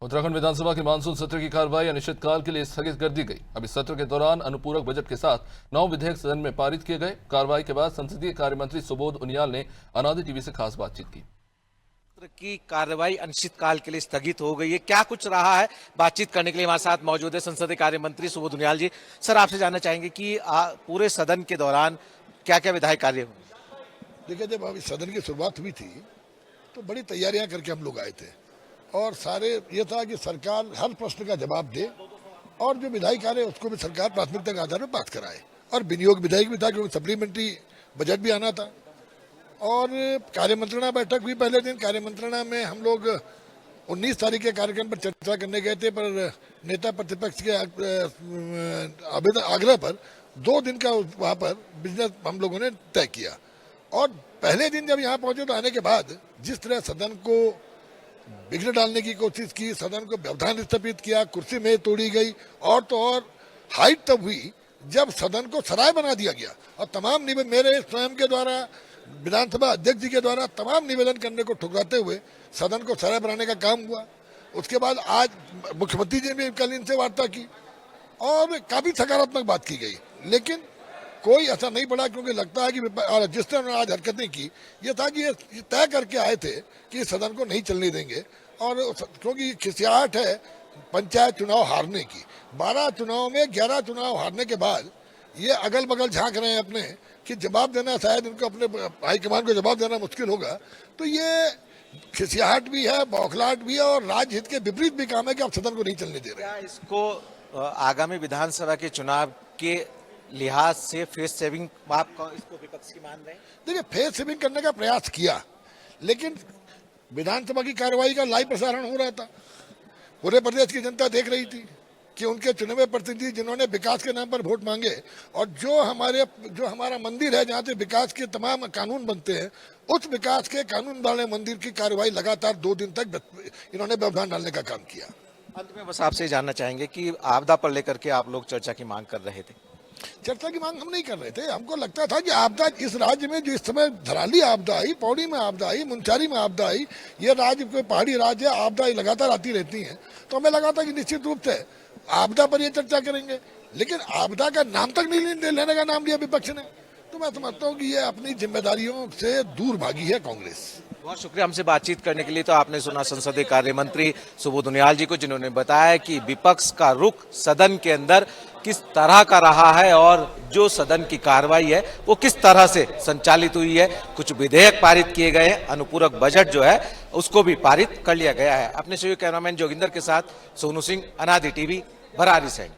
उत्तराखंड विधानसभा के मानसून सत्र की कार्रवाई अनिश्चितकाल के लिए स्थगित कर दी गई। अब इस सत्र के दौरान अनुपूरक बजट के साथ 9 विधेयक सदन में पारित किए गए। कार्रवाई के बाद संसदीय कार्य मंत्री सुबोध उनियाल ने अनादि टीवी से खास बातचीत की। सत्र की कार्रवाई अनिश्चितकाल के लिए स्थगित हो गई है, क्या कुछ रहा है? बातचीत करने के लिए हमारे साथ मौजूद है संसदीय कार्य मंत्री सुबोध उनियाल जी। सर, आपसे जानना चाहेंगे कि पूरे सदन के दौरान क्या क्या विधायी कार्य हुए? देखिए, जब अभी सदन की शुरुआत हुई थी तो बड़ी तैयारियां करके हम लोग आए थे और सारे ये था कि सरकार हर प्रश्न का जवाब दे और जो विधायी कार्य उसको भी सरकार प्राथमिकता के आधार पर पास कराए। और विनियोग विधायक भी था क्योंकि सप्लीमेंट्री बजट भी आना था। और कार्य मंत्रणा बैठक हुई पहले दिन। कार्य मंत्रणा में हम लोग 19 तारीख के कार्यक्रम पर चर्चा करने गए थे, पर नेता प्रतिपक्ष के आवेदन आग्रह पर 2 दिन का वहाँ पर बिजनेस हम लोगों ने तय किया। और पहले दिन जब यहाँ पहुंचे तो आने के बाद जिस तरह सदन को बिगड़ डालने की कोशिश की, सदन को व्यवधान स्थापित किया, कुर्सी में तोड़ी गई और तो और हाइट तब हुई जब सदन को सराय बना दिया गया। और तमाम मेरे स्वयं के द्वारा, विधानसभा अध्यक्ष जी के द्वारा तमाम निवेदन करने को ठुकराते हुए सदन को सराय बनाने का काम हुआ। उसके बाद आज मुख्यमंत्री जी ने कल इनसे वार्ता की और काफी सकारात्मक बात की गई, लेकिन कोई ऐसा नहीं पड़ा क्योंकि लगता है कि जिस तरह उन्होंने आज हरकतें की, ये था कि ये तय करके आए थे कि सदन को नहीं चलने देंगे। और क्योंकि खिसियाहट है पंचायत चुनाव हारने की, 12 चुनाव में 11 चुनाव हारने के बाद ये अगल बगल झांक रहे हैं अपने कि जवाब देना, शायद इनको अपने हाईकमान को जवाब देना मुश्किल होगा। तो ये खिसियाहट भी है, बौखलाहट भी है और राजहित के विपरीत भी काम है कि आप सदन को नहीं चलने दे रहे। क्या इसको आगामी विधानसभा के चुनाव के लिहाज से फेस सेविंग आप इसको विपक्ष की मान रहे हैं? देखिए, फेस सेविंग करने का प्रयास किया, लेकिन विधानसभा की कार्रवाई का लाइव प्रसारण हो रहा था। पूरे प्रदेश की जनता देख रही थी कि उनके चुने हुए प्रतिनिधि जिन्होंने विकास के नाम पर वोट मांगे और जो हमारा मंदिर है जहाँ से विकास के तमाम कानून बनते हैं, उस विकास के कानून वाले मंदिर की कार्रवाई लगातार 2 दिन तक इन्होंने व्यवधान डालने का काम किया। अंत में बस आपसे जानना चाहेंगे कि आपदा पर लेकर के आप लोग चर्चा की मांग कर रहे थे। चर्चा की मांग हम नहीं कर रहे थे। हमको लगता था कि आपदा इस राज्य में जो इस समय धराली आपदा आई, पौड़ी में आपदा आई, मुंचारी में आपदा आई, ये राज्य कोई पहाड़ी राज्य है, आपदा लगातार आती रहती है। तो हमें लगा था कि निश्चित रूप से आपदा पर ये चर्चा करेंगे, लेकिन आपदा का नाम तक नहीं लेने का नाम लिया विपक्ष ने। तो मैं समझता हूँ कि ये अपनी जिम्मेदारियों से दूर भागी है कांग्रेस। बहुत शुक्रिया हमसे बातचीत करने के लिए। तो आपने सुना संसदीय कार्य मंत्री सुबोध उनियाल जी को, जिन्होंने बताया कि विपक्ष का रुख सदन के अंदर किस तरह का रहा है और जो सदन की कार्रवाई है वो किस तरह से संचालित हुई है। कुछ विधेयक पारित किए गए हैं, अनुपूरक बजट जो है उसको भी पारित कर लिया गया है। अपने सहयोगी कैमरामैन जोगिंदर के साथ सोनू सिंह, अनादि टीवी, भरारी से।